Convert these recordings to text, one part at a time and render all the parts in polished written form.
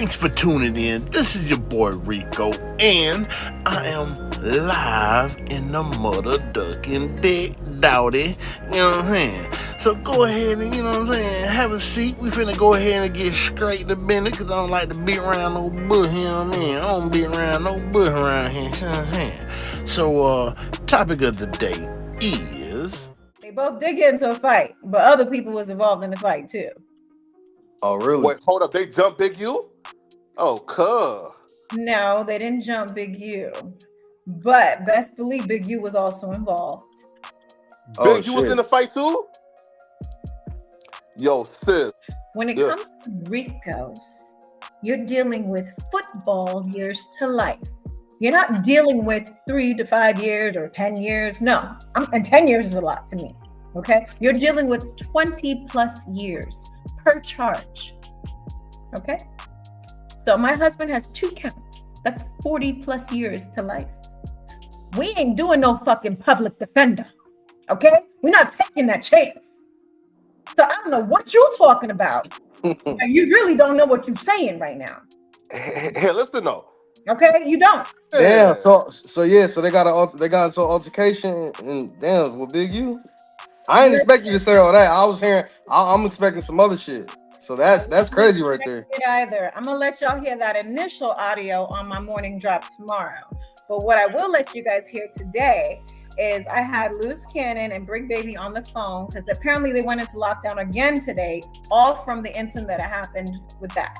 Thanks for tuning in. This is your boy Rico, and I am live in the mother ducking dick dowdy. You know what I'm saying? So go ahead and, you know what I'm saying, have a seat. We finna go ahead and get straight to business, because I don't like to beat around no bush, you know what I mean? I don't beat around no bush around here, you know what I'm saying? So, topic of the day is... They both did get into a fight, but other people was involved in the fight too. Oh, really? Wait, hold up. They jumped Big U? Oh, cuh. No, they didn't jump Big U. But best believe Big U was also involved. Big U was in the fight too? Yo, sis. When it comes to Ricos, you're dealing with football years to life. You're not dealing with 3 to 5 years or 10 years. No, and 10 years is a lot to me. Okay, you're dealing with 20 plus years per charge. Okay, so my husband has 2 counts. That's 40 plus years to life. We ain't doing no fucking public defender. Okay, we're not taking that chance. So I don't know what you're talking about. You really don't know what you're saying right now. Hey, listen though. Okay, you don't. Damn. So they got into an altercation and damn with Big U. I didn't expect you to say all that. I was hearing. I'm expecting some other shit. So that's crazy right there. Either I'm gonna let y'all hear that initial audio on my morning drop tomorrow. But what I will let you guys hear today is I had Luce Cannon and Bricc Baby on the phone because apparently they went into lockdown again today, all from the incident that happened with that.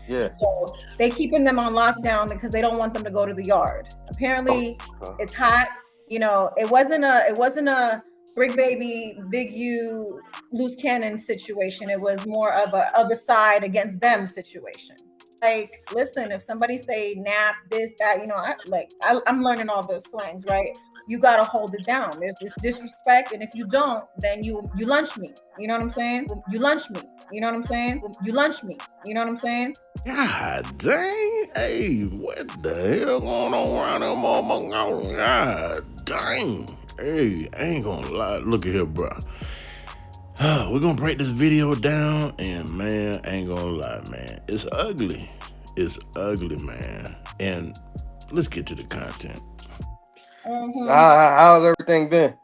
Yeah. So they keeping them on lockdown because they don't want them to go to the yard. Apparently, it's hot. You know, it wasn't a Bricc Baby, Big U, Luce Cannon situation. It was more of a other side against them situation. Like, listen, if somebody say nap, this, that, you know, I'm learning all those slangs, right? You gotta hold it down. There's this disrespect, and if you don't, then you lunch me. You know what I'm saying? You lunch me. You know what I'm saying? You lunch me. You know what I'm saying? God dang. Hey, what the hell going on around there, motherfucker? God dang. Hey, I ain't gonna lie. Look at here, bro. We're gonna break this video down, and man, I ain't gonna lie, man. It's ugly. It's ugly, man. And let's get to the content. Mm-hmm. How's everything been?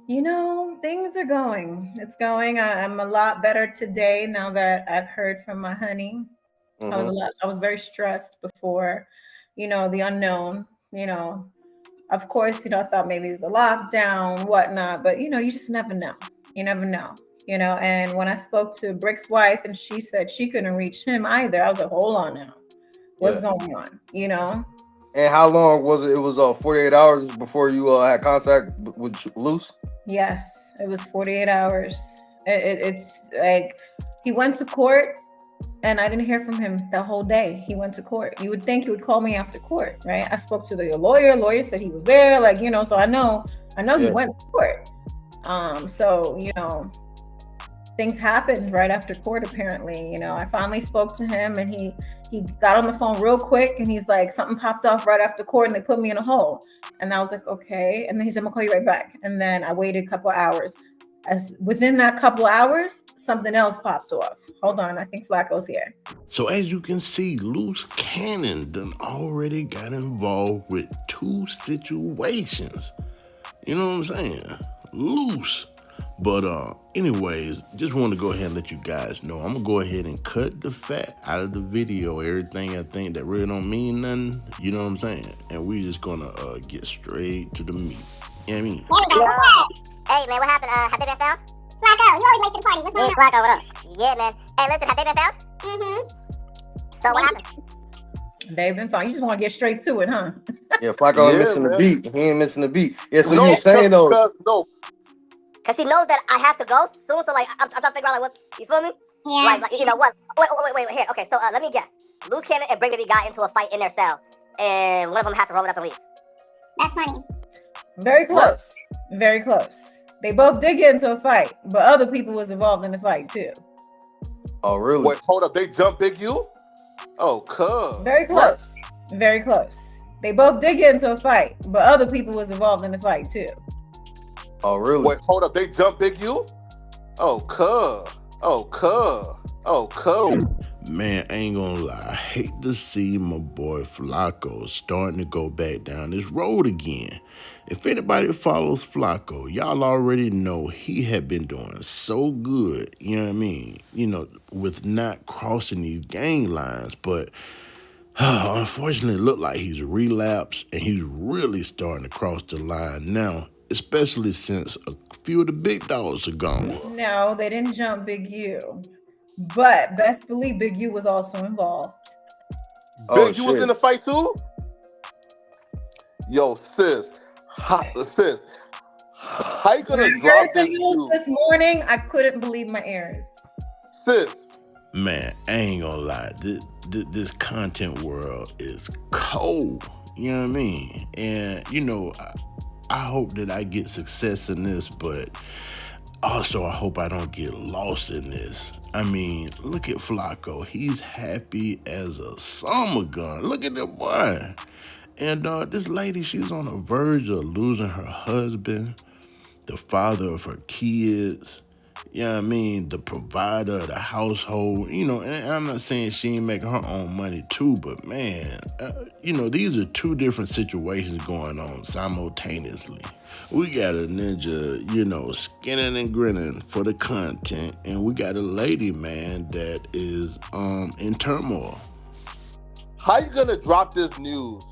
You know, things are going. It's going. I'm a lot better today now that I've heard from my honey. Mm-hmm. I was very stressed before, you know, the unknown, you know. Of course, you know, I thought maybe it was a lockdown, whatnot, but you know, you just never know. You never know, you know. And when I spoke to Brick's wife and she said she couldn't reach him either, I was like, hold on now. What's going on? You know? And how long was it? It was 48 hours before you had contact with Luce? Yes, it was 48 hours. It's like he went to court and I didn't hear from him that whole day. He went to court. You would think he would call me after court, right? I spoke to the lawyer. Lawyer said he was there, like, you know, so I know he went to court. So, you know, things happened right after court, apparently. You know, I finally spoke to him and he got on the phone real quick and he's like, something popped off right after court and they put me in a hole. And I was like, okay. And then he said, I'm gonna call you right back. And then I waited a couple hours. As within that couple hours, something else popped off. Hold on, I think Flakko's here. So as you can see, Luce Cannon done already got involved with 2 situations. You know what I'm saying? Loose. But anyways, just want to go ahead and let you guys know. I'm going to go ahead and cut the fat out of the video. Everything I think that really don't mean nothing. You know what I'm saying? And we just going to get straight to the meat. You know what I mean? Hey, man, what happened? Have they been found? Flakko, you always late to the party. What's going on? Flakko, what up? Yeah, man. Hey, listen, have they been found? Mm-hmm. So what happened? They've been found. You just want to get straight to it, huh? Yeah, Flakko ain't missing the beat. He ain't missing the beat. Yeah, so you were saying though. No. Because she knows that I have to go soon, so like I'm trying to figure out like what's, you feel me? Yeah. Like you know what? Wait, here. Okay, so let me guess. Luce Cannon and Bricc Baby got into a fight in their cell, and one of them had to roll it up and leave. That's funny. Very close. Very close. They both did get into a fight, but other people was involved in the fight too. Oh, really? Wait, hold up. They jumped Big U? Oh, cuh. Very close. Very close. They both did get into a fight, but other people was involved in the fight too. Oh, really? Wait, hold up. They jumped Big U? Oh, cuh. Man, I ain't gonna lie. I hate to see my boy Flakko starting to go back down this road again. If anybody follows Flakko, y'all already know he had been doing so good, you know what I mean? You know, with not crossing these gang lines, but unfortunately, it looked like he's relapsed and he's really starting to cross the line now, especially since a few of the big dogs are gone. No, they didn't jump Big U. But best believe Big U was also involved. Oh, Big, you was shit. in the fight too? Yo, sis, how you When gonna I drop heard the this news news? this morning, I couldn't believe my ears. Sis, Man, I ain't gonna lie. This content world is cold. You know what I mean? And, you know, I hope that I get success in this, but also I hope I don't get lost in this. I mean, look at Flakko. He's happy as a summer gun. Look at that boy. And this lady, she's on the verge of losing her husband, the father of her kids, you know what I mean, the provider of the household, you know, and I'm not saying she ain't making her own money too, but man, you know, these are two different situations going on simultaneously. We got a ninja, you know, skinning and grinning for the content, and we got a lady, man, that is in turmoil. how you gonna drop this news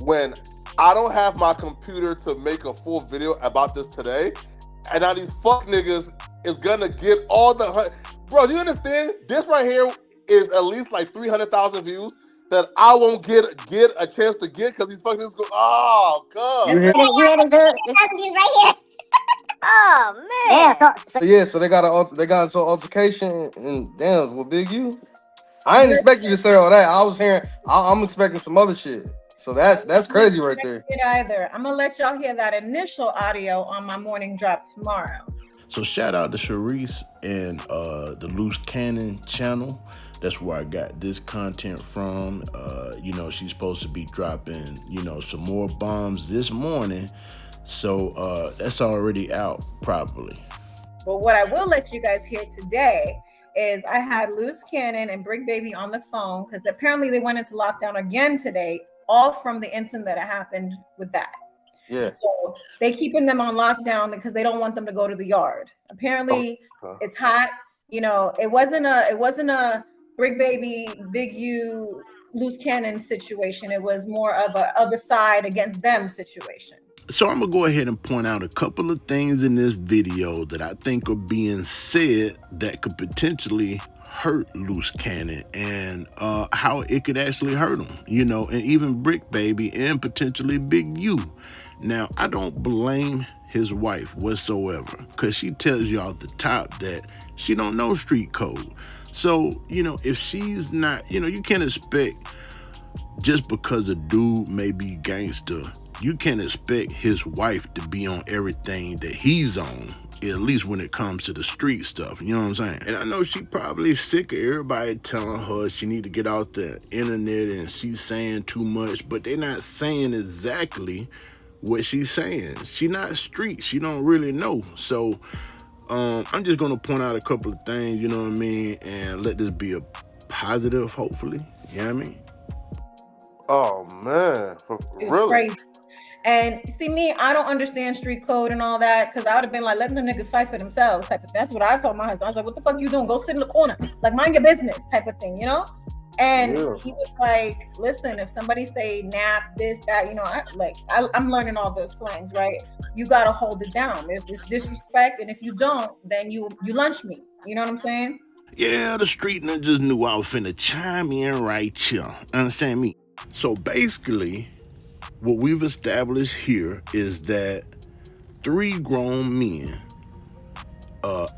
when I don't have my computer to make a full video about this today, and now these fuck niggas is gonna get all the bro? Do you understand? This right here is at least like 300,000 views that I won't get a chance to get because these fuck niggas go, oh god. You hear? You hear this dude? This thousand views right here. Oh man. Damn, So they got into an altercation, and damn, well, Big U. I didn't expect you to say all that. I was hearing. I'm expecting some other shit. So that's crazy right there. It either. I'm gonna let y'all hear that initial audio on my morning drop tomorrow. So shout out to Charisse and the Luce Cannon channel. That's where I got this content from. You know, she's supposed to be dropping, you know, some more bombs this morning. So that's already out probably. But what I will let you guys hear today is I had Luce Cannon and Bricc Baby on the phone because apparently they went into lockdown again today, all from the incident that happened with that. Yeah. So they keeping them on lockdown because they don't want them to go to the yard. Apparently it's hot. You know, it wasn't a Bricc Baby, Big U, Luce Cannon situation. It was more of a other side against them situation. So I'm gonna go ahead and point out a couple of things in this video that I think are being said that could potentially hurt Luce Cannon and how it could actually hurt him, you know, and even Bricc Baby and potentially Big U. Now, I don't blame his wife whatsoever because she tells you off the top that she don't know street code. So, you know, if she's not, you know, you can't expect just because a dude may be gangster, you can't expect his wife to be on everything that he's on, at least when it comes to the street stuff, you know what I'm saying? And I know she probably sick of everybody telling her she need to get off the internet and she's saying too much, but they're not saying exactly what she's saying. She not street, she don't really know. So I'm just gonna point out a couple of things, you know what I mean, and let this be a positive, hopefully, you know what I mean? Oh man, It was really? crazy. And see me, I don't understand street code and all that because I would have been like, letting the niggas fight for themselves type of. That's what I told my husband. I was like, what the fuck you doing? Go sit in the corner, like mind your business type of thing, you know? And he was like, listen, if somebody say nap, this, that, you know, I'm learning all those slangs, right? You gotta hold it down. There's this disrespect, and if you don't, then you lunch me. You know what I'm saying? Yeah, the street ninjas knew I was finna chime in right here. Understand me? So basically, what we've established here is that 3 grown men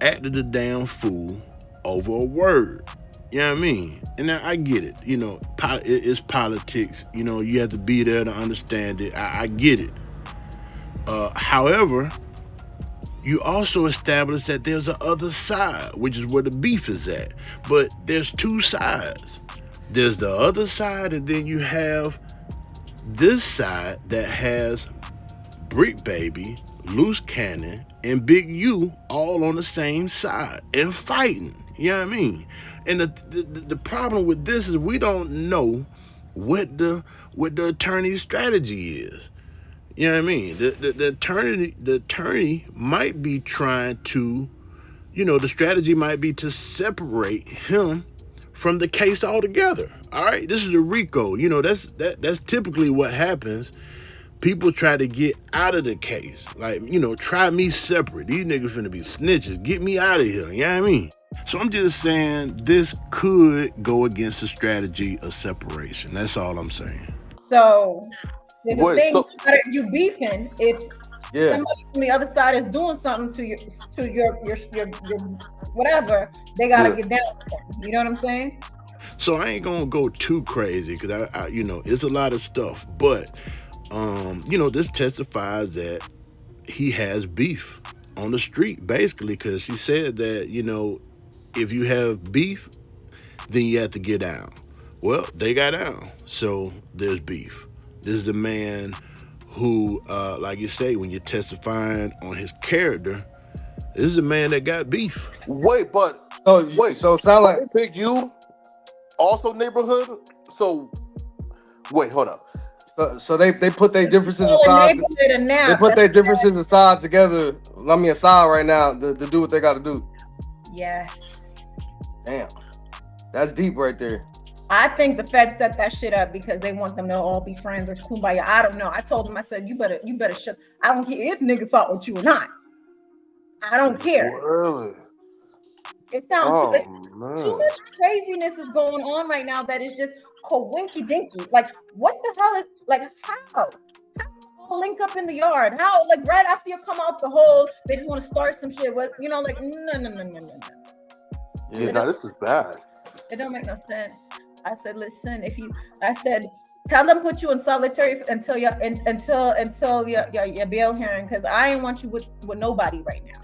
acted a damn fool over a word. You know what I mean? And now I get it. You know, it's politics. You know, you have to be there to understand it. I get it. However, you also establish that there's a other side, which is where the beef is at. But there's 2 sides. There's the other side, and then you have this side that has Bricc Baby, Luce Cannon, and Big U all on the same side and fighting. You know what I mean? And the problem with this is we don't know what the attorney's strategy is. You know what I mean? The attorney might be trying to, the strategy might be to separate him from the case altogether. All right, this is a RICO. That's typically what happens. People try to get out of the case. Like, try me separate. These niggas finna be snitches. Get me out of here. You know what I mean? So I'm just saying this could go against the strategy of separation. That's all I'm saying. So there's a Wait, thing so- you beefing if Yeah. somebody from the other side is doing something to your whatever, they gotta Yeah. get down with them. You know what I'm saying? So I ain't gonna go too crazy because I it's a lot of stuff. But this testifies that he has beef on the street, basically, because she said that, if you have beef, then you have to get down. Well, they got down, so there's beef. This is a man who, like you say, when you're testifying on his character, this is a man that got beef. Wait, but So it sound like Big U also neighborhood. So wait, hold up. so they put their differences Oh, aside. neighborhood and now, They put their that's- differences aside together. Aside right now to do what they got to do. Yes. Damn, that's deep right there. I think the feds set that shit up because they want them to all be friends or kumbaya. I don't know. I told them, I said, you better shut. I don't care if nigga fought with you or not. I don't care. Really? It sounds too Man. much craziness is going on right now that is just coinky dinky. Like, what the hell is how? How link up in the yard? How, right after you come out the hole, they just want to start some shit with, no. Yeah, now this is bad. It don't make no sense. I said, listen, tell them put you in solitary until your bail hearing, because I ain't want you with nobody right now.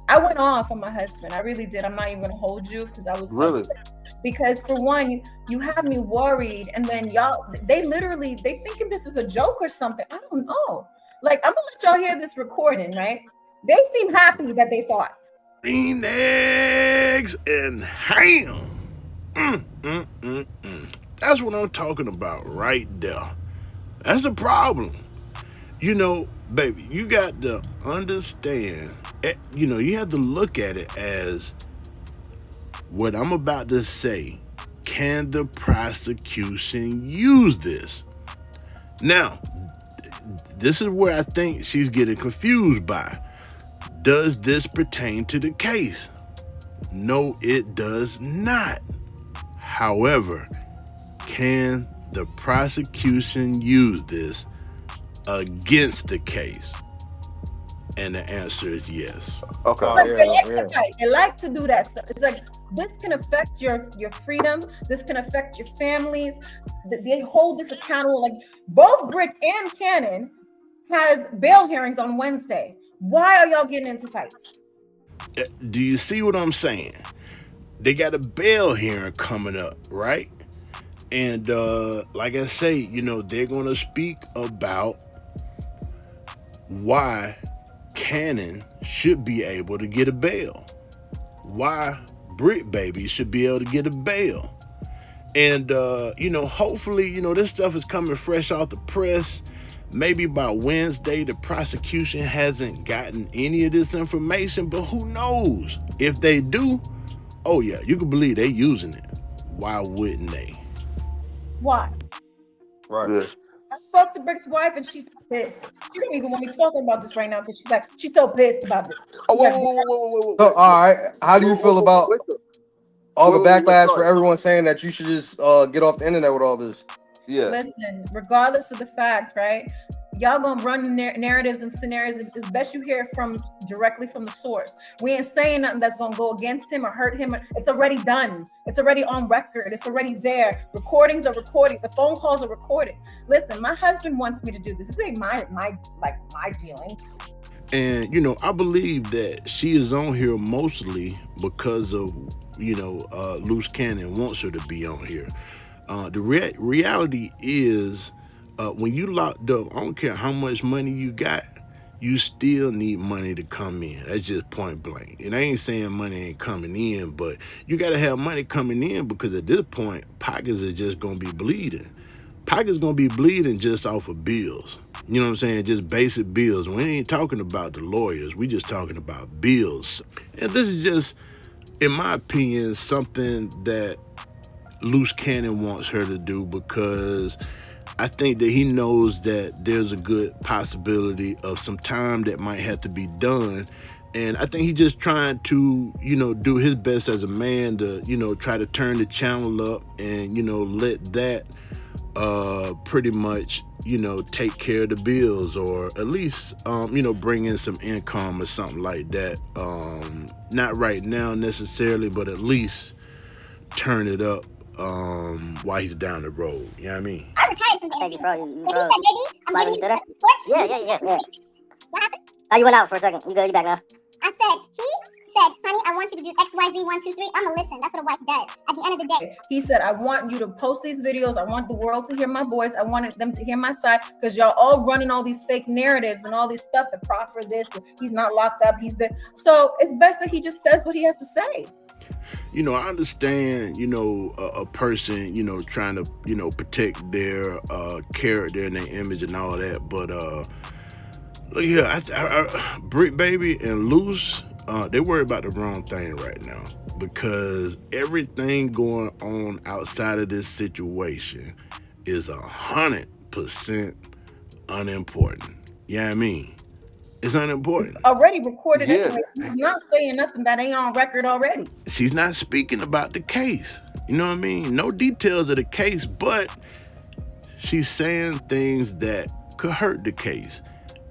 I went off on my husband. I really did. I'm not even gonna hold you because I was so Really? upset. Because for one, you have me worried, and then they thinking this is a joke or something. I don't know. I'm gonna let y'all hear this recording, right? They seem happy that they fought. Green eggs and ham. That's what I'm talking about right there. That's the problem. Baby, you got to understand, you have to look at it as what I'm about to say. Can the prosecution use this? Now, this is where I think she's getting confused by. Does this pertain to the case? No, it does not. However, can the prosecution use this against the case? And the answer is yes. Okay. Oh, Like, yeah, they like yeah. to fight. They like to do that stuff. It's like, this can affect your freedom. This can affect your families. They hold this accountable. Like, both Bricc and Cannon has bail hearings on Wednesday. Why are y'all getting into fights? Do you see what I'm saying? They got a bail hearing coming up, right? And like I say, they're going to speak about why Cannon should be able to get a bail. Why Bricc Baby should be able to get a bail. And, hopefully, this stuff is coming fresh off the press. Maybe by Wednesday, the prosecution hasn't gotten any of this information, but who knows? If they do, oh yeah, you can believe they using it. Why wouldn't they? Why? Right. Yeah. I spoke to Brick's wife and she's pissed. She don't even want me talking about this right now because she's so pissed about this. Oh, She's whoa. So, all right, how do you feel about all the Wait, wait, backlash sorry. for everyone saying that you should just get off the internet with all this? Yeah. Listen, regardless of the fact, right? Y'all gonna run narratives and scenarios. It's best you hear directly from the source. We ain't saying nothing that's gonna go against him or hurt him. It's already done. It's already on record. It's already there. Recordings are recorded. The phone calls are recorded. Listen, my husband wants me to do this. This ain't my dealing. And I believe that she is on here mostly because of Luce Cannon wants her to be on here. The reality is, when you locked up, I don't care how much money you got, you still need money to come in. That's just point blank. And I ain't saying money ain't coming in, but you got to have money coming in because at this point, pockets are just going to be bleeding. Pockets going to be bleeding just off of bills. You know what I'm saying? Just basic bills. We ain't talking about the lawyers. We just talking about bills. And this is just, in my opinion, something that Luce Cannon wants her to do because I think that he knows that there's a good possibility of some time that might have to be done. And I think he's just trying to, do his best as a man to, try to turn the channel up and, let that pretty much, take care of the bills or at least, bring in some income or something like that. Not right now necessarily, but at least turn it up while he's down the road. You know what I mean? I retired from the industry. Thank you, bro. I'm giving you the torch. Yeah. What happened? Oh, you went out for a second. You good? You back now? I said, he said, honey, I want you to do X, Y, Z, 1, 2, 3. I'm gonna listen. That's what a wife does. At the end of the day. He said, I want you to post these videos. I want the world to hear my voice. I wanted them to hear my side because y'all all running all these fake narratives and all this stuff. The prophet this, he's not locked up. So it's best that he just says what he has to say. I understand, a person, trying to, protect their character and their image and all that. But look here, Bricc Baby and Luce, they worry about the wrong thing right now because everything going on outside of this situation is 100% unimportant. You know what I mean? It's unimportant. It's already recorded anyway. He's not saying nothing that ain't on record already. She's not speaking about the case. You know what I mean? No details of the case, but she's saying things that could hurt the case.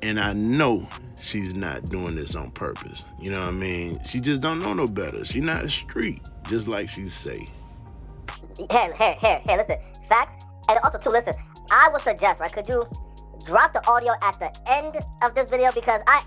And I know she's not doing this on purpose. You know what I mean? She just don't know no better. She's not a street, just like she say. Here, listen. Facts. And also, too, listen. I would suggest, right, could you drop the audio at the end of this video because I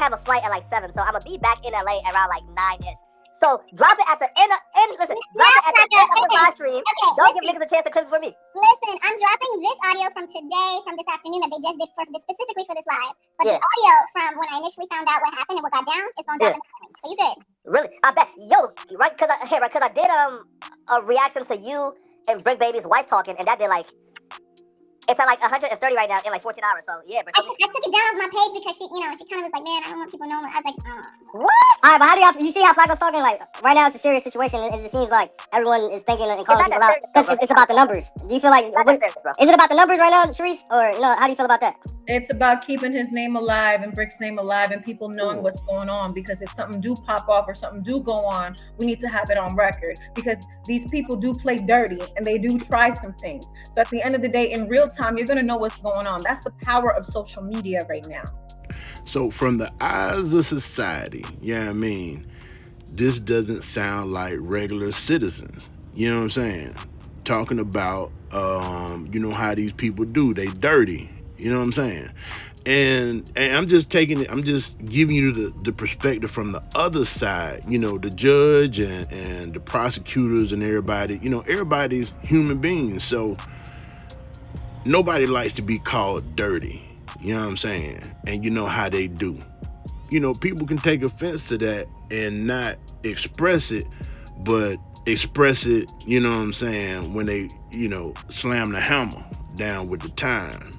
have a flight at like 7, so I'm gonna be back in LA around like 9ish. So drop it at the end. Listen, drop it at the end of the live stream. Okay, don't give niggas a chance to clip for me. Listen, I'm dropping this audio from today, from this afternoon that they just did specifically for this live. But the audio from when I initially found out what happened and what got down is gonna drop in the morning. So you good? Really? I bet. Yo, right? Because I did a reaction to you and Bricc Baby's wife talking, and that did like. It's at like 130 right now in like 14 hours, so yeah. But I took it down off my page because she kind of was like, man, I don't want people knowing. I was like, what? All right, but how do you see how Flakko's talking? Like, right now it's a serious situation. It just seems like everyone is thinking and calling people out. It's about the numbers. Do you feel like, is it about the numbers right now, Charisse? Or, how do you feel about that? It's about keeping his name alive and Brick's name alive and people knowing what's going on, because if something do pop off or something do go on, we need to have it on record, because these people do play dirty and they do try some things. So at the end of the day, in real time, you're going to know what's going on. That's the power of social media right now. So from the eyes of society, I mean, this doesn't sound like regular citizens. You know what I'm saying? Talking about, how these people do. They dirty. You know what I'm saying? And I'm just giving you the perspective from the other side, the judge and the prosecutors and everybody, everybody's human beings. So nobody likes to be called dirty. You know what I'm saying? And you know how they do. People can take offense to that and not express it, but express it, you know what I'm saying, when they, slam the hammer down with the time.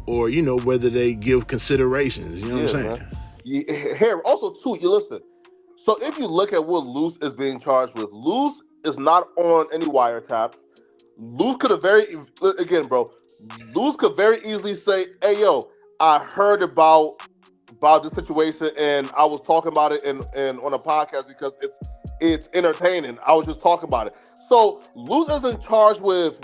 Or, whether they give considerations, you know what I'm saying? Here, also, too, you listen. So if you look at what Luce is being charged with, Luce is not on any wiretaps. Luce could have Luce could very easily say, hey, yo, I heard about this situation and I was talking about it and on a podcast because it's entertaining. I was just talking about it. So Luce isn't charged with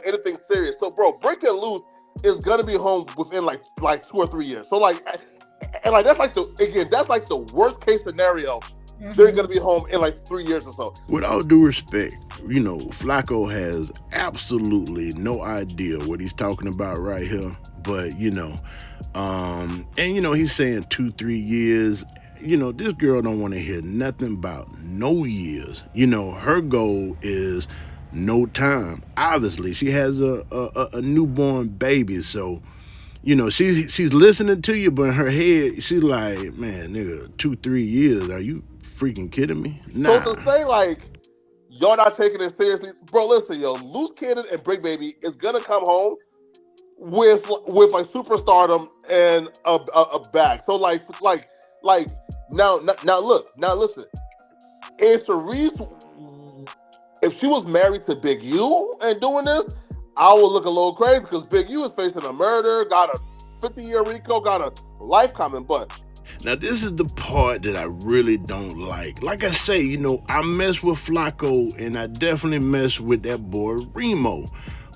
anything serious. So, bro, Bricc and Luce is gonna be home within like 2 or 3 years. So that's like the worst case scenario. Mm-hmm. They're gonna be home in like 3 years or so. With all due respect, Flakko has absolutely no idea what he's talking about right here. But he's saying 2-3 years. This girl don't want to hear nothing about no years. Her goal is no time. Obviously, she has a newborn baby, so You know, she's listening to you, but in her head, she's like, man, nigga, 2-3 years. Are you freaking kidding me? So Nah. to say like y'all not taking it seriously, bro. Listen, yo, Luce Cannon and Bricc Baby is gonna come home with like superstardom and a bag. So like now look now listen. If Charisse, if she was married to Big U and doing this, I would look a little crazy because Big U is facing a murder, got a 50-year RICO, got a life coming. But Now this is the part that I really don't like. Like I say, you know, I mess with Flakko and I definitely mess with that boy Riemo.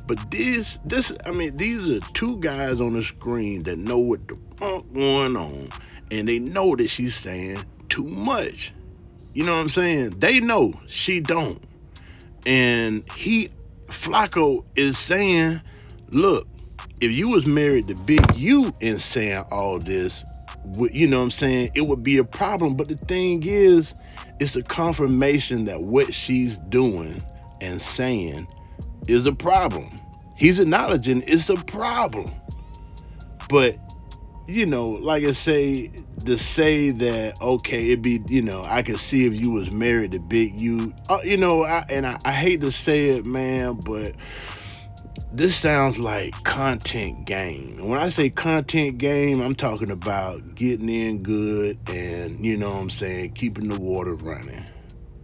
But I mean, these are two guys on the screen that know what the fuck going on, and they know that she's saying too much. You know what I'm saying? They know she don't, and Flacco is saying, look, if you was married to Big U and saying all this, you know what I'm saying, it would be a problem. But the thing is, it's a confirmation that what she's doing and saying is a problem. He's acknowledging it's a problem. But, you know, like I say, to say that, okay, it'd be, you know, I could see if you was married to Big U, you know, I hate to say it, man, but this sounds like content game. And when I say content game, I'm talking about getting in good and, you know what I'm saying, keeping the water running.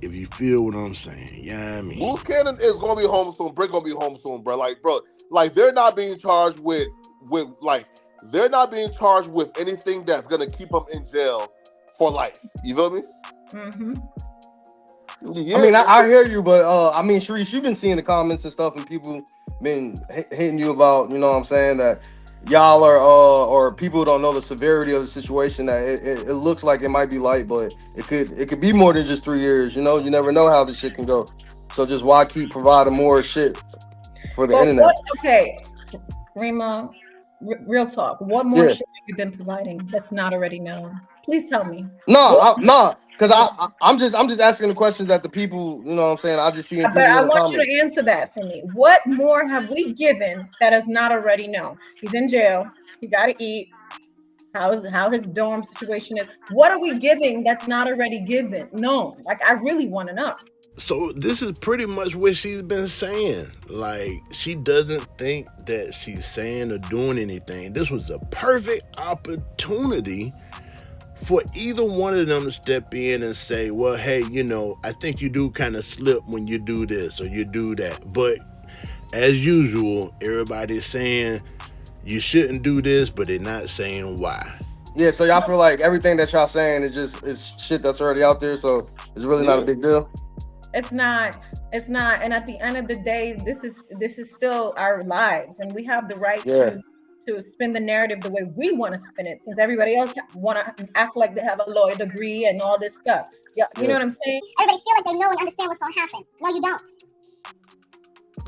If you feel what I'm saying, yeah, I mean. Luce Cannon is gonna be home soon. Bricc gonna be home soon, bro. Like they're not being charged with like they're not being charged with anything that's gonna keep them in jail for life. You feel me? Mm-hmm. Yeah. I mean, I hear you, but I mean, Charisse, you've been seeing the comments and stuff, and people been hitting you about, you know what I'm saying, that y'all are or people don't know the severity of the situation. That it looks like it might be light, but it could be more than just 3 years. You know, you never know how this shit can go. So just why keep providing more shit for the internet? Okay, Rima, real talk. What more shit have you been providing that's not already known? Please tell me. No, because I'm just asking the questions that the people, you know what I'm saying, I just see people But I in the want you comments. to answer that for me. What more have we given that is not already known? He's in jail. He got to eat. How his dorm situation is. What are we giving that's not already given? No, like I really want to know. So this is pretty much what she's been saying. Like, she doesn't think that she's saying or doing anything. This was a perfect opportunity for either one of them to step in and say, well, hey, you know, I think you do kind of slip when you do this or you do that. But as usual, everybody's saying you shouldn't do this, but they're not saying why. Yeah, so y'all feel like everything that y'all saying is shit that's already out there, so it's really not a big deal. It's not. And at the end of the day, this is still our lives, and we have the right to spin the narrative the way we want to spin it, since everybody else want to act like they have a lawyer degree and all this stuff. Yeah, you know what I'm saying? Everybody feel like they know and understand what's going to happen. No, you don't.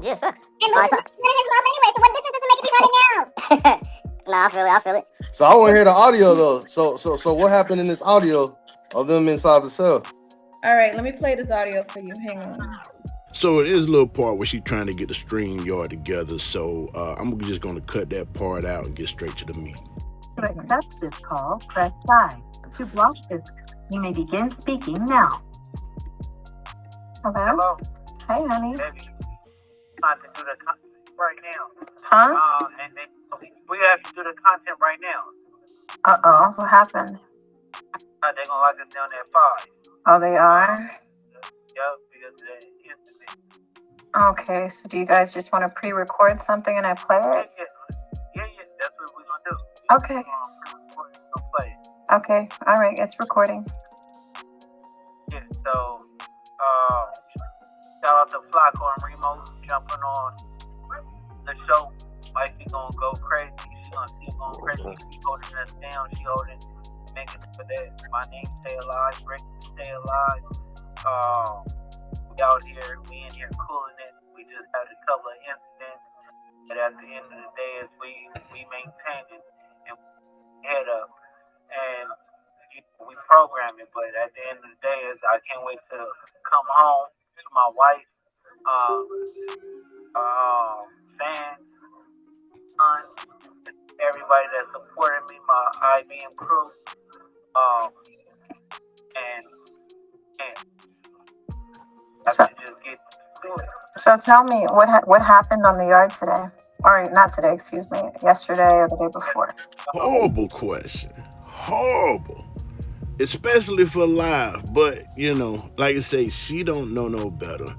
Yeah, facts. And Luce is in his love anyway, so what difference does it make if he's running now? Nah, I feel it. So I want to hear the audio though. So what happened in this audio of them inside the cell? All right, let me play this audio for you. Hang on. So it is a little part where she's trying to get the StreamYard together. So I'm just going to cut that part out and get straight to the meat. To accept this call, press 5. To block this, you may begin speaking now. Hello? Hey, honey. Baby, trying to do the content right now. Huh? And we have to do the content right now. Uh-oh, what happened? They're gonna lock us down at 5. Oh, they are? Yup, because of the incident. Okay, so do you guys just want to pre-record something and I play it? Yeah, that's what we're gonna do. Okay. We'll play it. Okay, all right, it's recording. Yeah, so, shout out to Flakko and Riemo jumping on the show. Wifey gonna go crazy. She gonna keep going crazy. She holding us down. She holding, making it for that. My name stay alive. Bricc stay alive. We out here. We in here cooling it. We just had a couple of incidents, but at the end of the day, is we maintain it and head up and we program it. But at the end of the day, is I can't wait to come home to my wife, fans, son, everybody that supported me, my IBM crew, and I So, should just get to it. so tell me what happened on the yard today, or not today, excuse me, yesterday or the day before. Horrible question. Horrible. Especially for live. But, like I say, she don't know no better.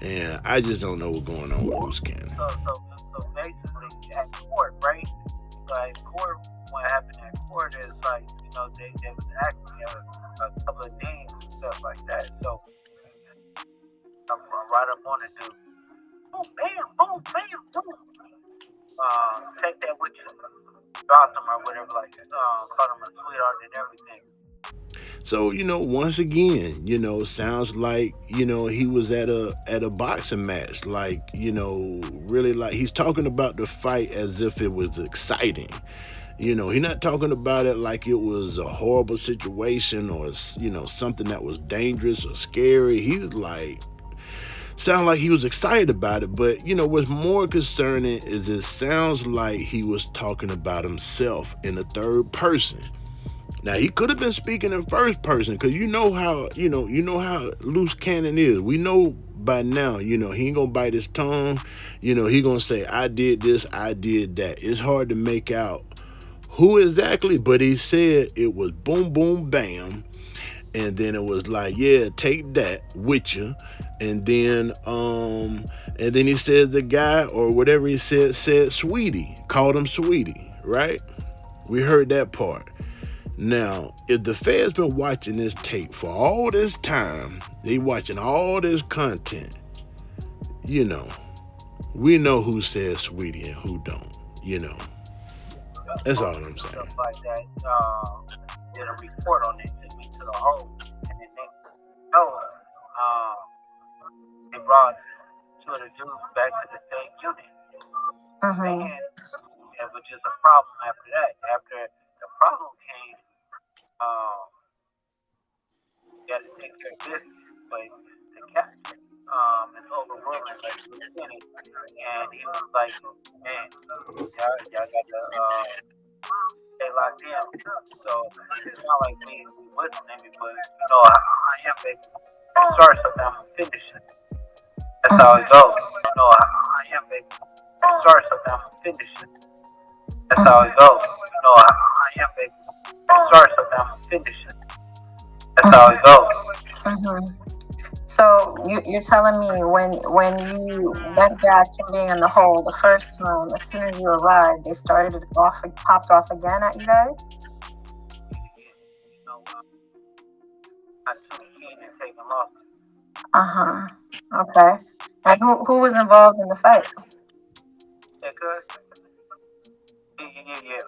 And I just don't know what's going on with Luce Cannon. So basically, at court, right? So at court, what happened at court is like, they was asking me a couple of names and stuff like that. So I'm right up on it, dude. Boom, bam, boom, bam, boom. Take that with you. Drop them or whatever, like, call them a sweetheart and everything. So, once again, sounds like, he was at a boxing match. Like, really like he's talking about the fight as if it was exciting. He's not talking about it like it was a horrible situation or, something that was dangerous or scary. He's like, sound like he was excited about it. But, what's more concerning is it sounds like he was talking about himself in the third person. Now he could have been speaking in first person, because you know how Luce Cannon is. We know by now, he ain't gonna bite his tongue. He gonna say, I did this, I did that. It's hard to make out who exactly, but he said it was boom, boom, bam, and then it was like, yeah, take that with you, and then he said the guy or whatever he said sweetie, called him sweetie, right? We heard that part. Now, if the feds been watching this tape for all this time, they watching all this content, we know who says sweetie and who don't, That's all I'm saying. Stuff like that, did a report on it, took me to the hole, and then they brought two of the dudes back to the same unit. And it was just a problem after that. After the problem came, you got to take care of business, but the captain is overruling like lieutenant, and he was like, man, y'all got to stay locked in. So it's not like me listening, but I am making it start something, I'm finishing. That's how it goes. I am making it start something, I'm finishing. That's how it goes. I am making it start something, I'm finishing. That's how it goes. So you're telling me when you went back to being in the hole the first time, as soon as you arrived, they started it off, popped off again at you guys? I took in and taking losses. Okay. And who was involved in the fight? Yeah.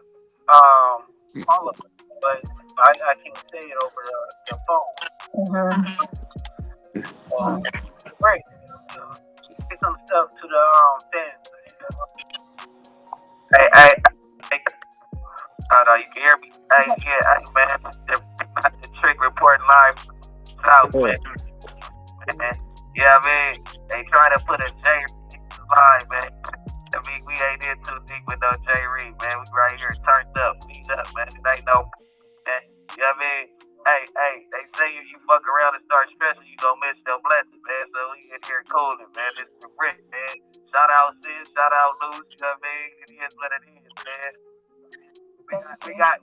All of them, but I can say it over the phone. Great. Say some stuff to the fans. Hey, you can hear me? Hey, man, the trick reporting live south, man. Yeah, man, they trying to put a J line, man. I mean, we ain't in too deep with no J Reed, man. We right here turned up, beat up, man. It ain't no, man. You know what I mean? Hey, they say you fuck around and start stressing, you gonna miss your blessing, man. So we in here cooling, man. This is Bricc, man. Shout out Sin, shout out Luce, you know what I mean? It is what it is, man. We got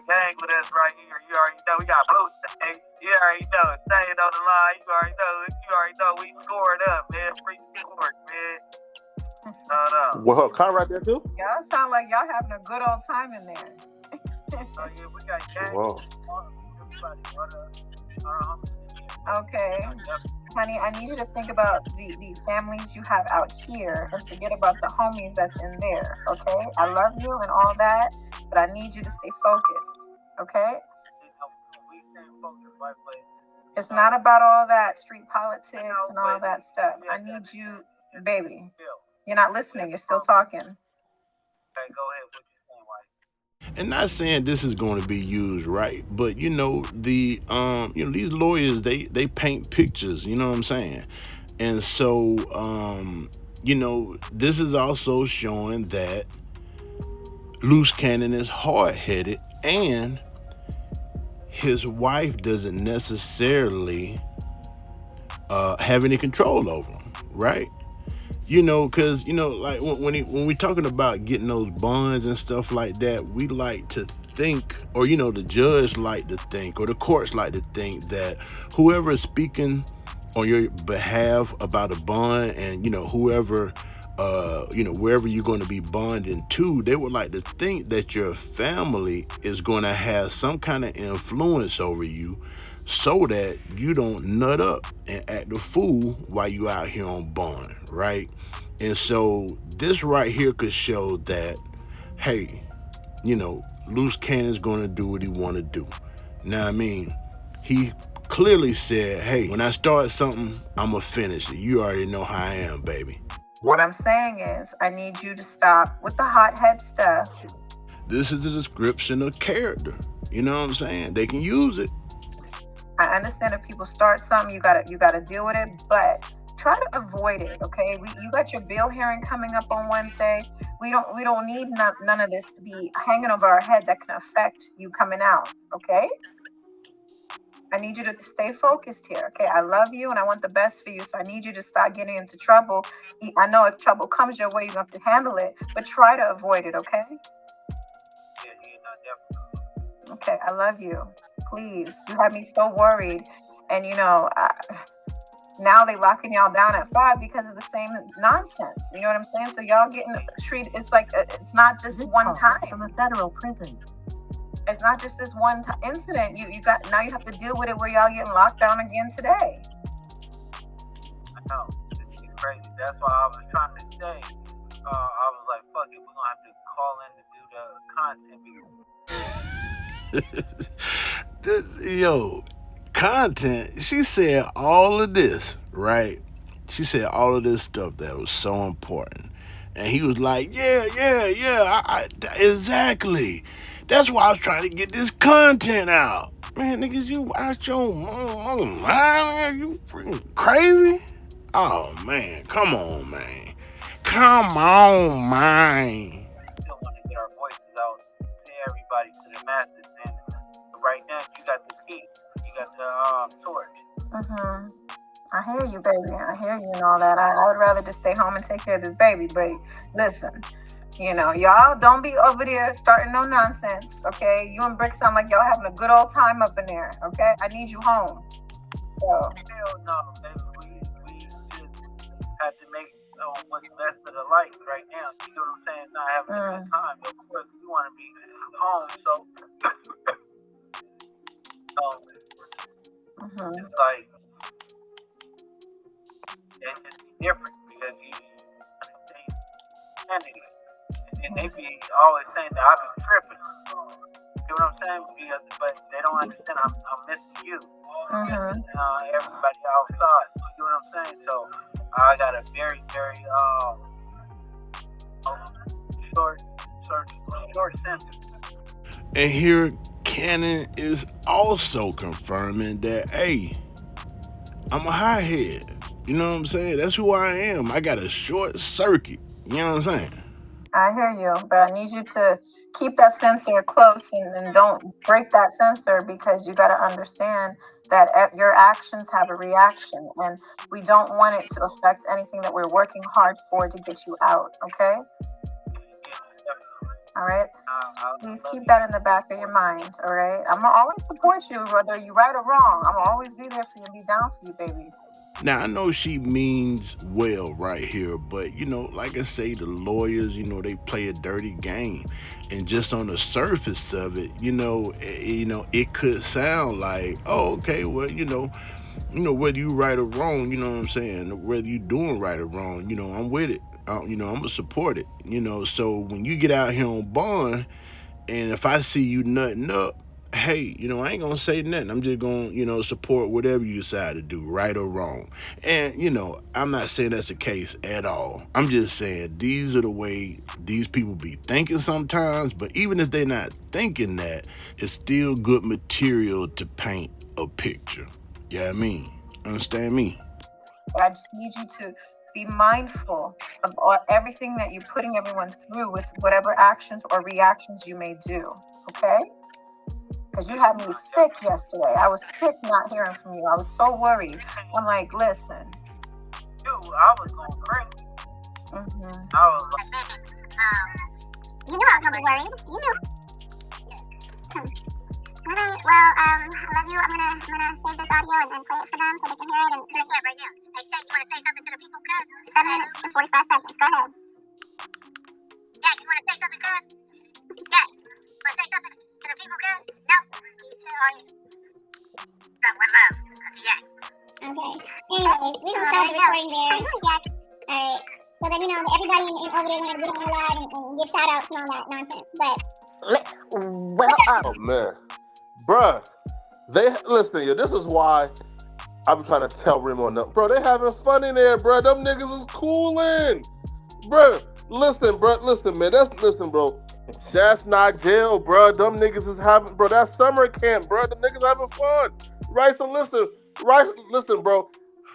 gang with us right here. You already know. We got Blue State. You already know. Staying on the line. You already know. We scored up, man. Free scored, man. No. Well, Conrad there too? Y'all sound like y'all having a good old time in there. Oh yeah, we got gang. Whoa. Okay. Honey, I need you to think about the families you have out here and forget about the homies that's in there, okay? I love you and all that, but I need you to stay focused, okay? It's not about all that street politics and all that stuff. I need you, baby. You're not listening. You're still talking. Okay, go ahead. What you saying, White? And not saying this is going to be used right, but these lawyers, they paint pictures, you know what I'm saying? And so this is also showing that Luce Cannon is hard-headed, and his wife doesn't necessarily have any control over him, right? Because like when we talking about getting those bonds and stuff like that, we like to think, or the judge like to think, or the courts like to think that whoever is speaking on your behalf about a bond, and whoever wherever you're going to be bonding to, they would like to think that your family is going to have some kind of influence over you, so that you don't nut up and act a fool while you out here on bond, right? And so this right here could show that, hey, Luce Cannon's gonna do what he wanna do. Now, I mean, he clearly said, hey, when I start something, I'ma finish it. You already know how I am, baby. What I'm saying is, I need you to stop with the hothead stuff. This is the description of character. You know what I'm saying? They can use it. I understand if people start something, you gotta deal with it, but try to avoid it, okay? You got your bill hearing coming up on Wednesday. We don't need none of this to be hanging over our head that can affect you coming out, okay? I need you to stay focused here, okay? I love you and I want the best for you, so I need you to stop getting into trouble. I know if trouble comes your way, you have to handle it, but try to avoid it, okay? Okay, I love you. Please, you have me so worried, and now they locking y'all down at 5 because of the same nonsense. You know what I'm saying? So y'all getting treated. It's like it's not just one time from a federal prison. It's not just this one incident. You got, now you have to deal with it where y'all getting locked down again today. I know, it's crazy. That's why I was trying to say. I was like, fuck it, we're gonna have to call in to do the content. Yo, content. She said all of this, right? She said all of this stuff that was so important, and he was like, yeah, exactly. That's why I was trying to get this content out. Man, niggas, you out your mind? You freaking crazy? Oh man, come on, man. Come on, man. We still want to get our voices out to everybody, to the masses, and right now you got the key, you got the torch. I hear you, baby. I hear you and all that. I would rather just stay home and take care of this baby. But listen, y'all don't be over there starting no nonsense, okay? You and Bricc sound like y'all having a good old time up in there, okay? I need you home. So. Hell no, baby. We just have to make what's best of the life right now. You know what I'm saying? Not having a good time. Of course, we want to be home, so. It's like, it's just different because you understand it. And they be always saying that I be tripping. You know what I'm saying? But they don't understand I'm missing you. Everybody outside. You know what I'm saying? So I got a very, very short sentence. And here Cannon is also confirming that, hey, I'm a hothead. You know what I'm saying? That's who I am. I got a short circuit. You know what I'm saying? I hear you, but I need you to keep that sensor close and don't break that sensor, because you got to understand that your actions have a reaction, and we don't want it to affect anything that we're working hard for to get you out, okay? All right? Please keep that in the back of your mind, all right? I'm going to always support you, whether you're right or wrong. I'm going to always be there for you and be down for you, baby. Now, I know she means well right here, but, like I say, the lawyers, they play a dirty game. And just on the surface of it, it could sound like, oh, okay, well, whether you right or wrong, you know what I'm saying? Whether you doing right or wrong, I'm with it. I'm going to support it, So when you get out here on bond, and if I see you nutting up, hey, I ain't going to say nothing. I'm just going to, support whatever you decide to do, right or wrong. And, I'm not saying that's the case at all. I'm just saying these are the way these people be thinking sometimes. But even if they're not thinking that, it's still good material to paint a picture. Yeah, I mean, understand me? But I just need you to be mindful of everything that you're putting everyone through with whatever actions or reactions you may do. Okay? Because you had me sick yesterday. I was sick not hearing from you. I was so worried. I'm like, listen. Dude, I was going crazy. Mm-hmm. I was like, you knew I was gonna be worried. You knew. Alright, well, I love you. I'm gonna save this audio and play it for them so they can hear it and right now. Hey, Jack, you wanna say something to the people, cuz? 7 minutes and 45 seconds. Go ahead. Jack, you wanna say something, cuz? Jack, wanna say something to the people, cuz? No. Got one love. That's Jack. Okay. Anyways, we gonna stop the recording there. Jack. Alright. So then, you know, everybody in over there wanna get on the live and give shout outs and all that nonsense. But Oh man, bruh, listen, yo, this is why I'm trying to tell Riemo, no, bro, they having fun in there, bro. Them niggas is coolin', bro. Listen, bro, man, listen, bro. That's not jail, bro. Them niggas is having, bro. That's summer camp, bro. The niggas having fun, right? So listen, bro.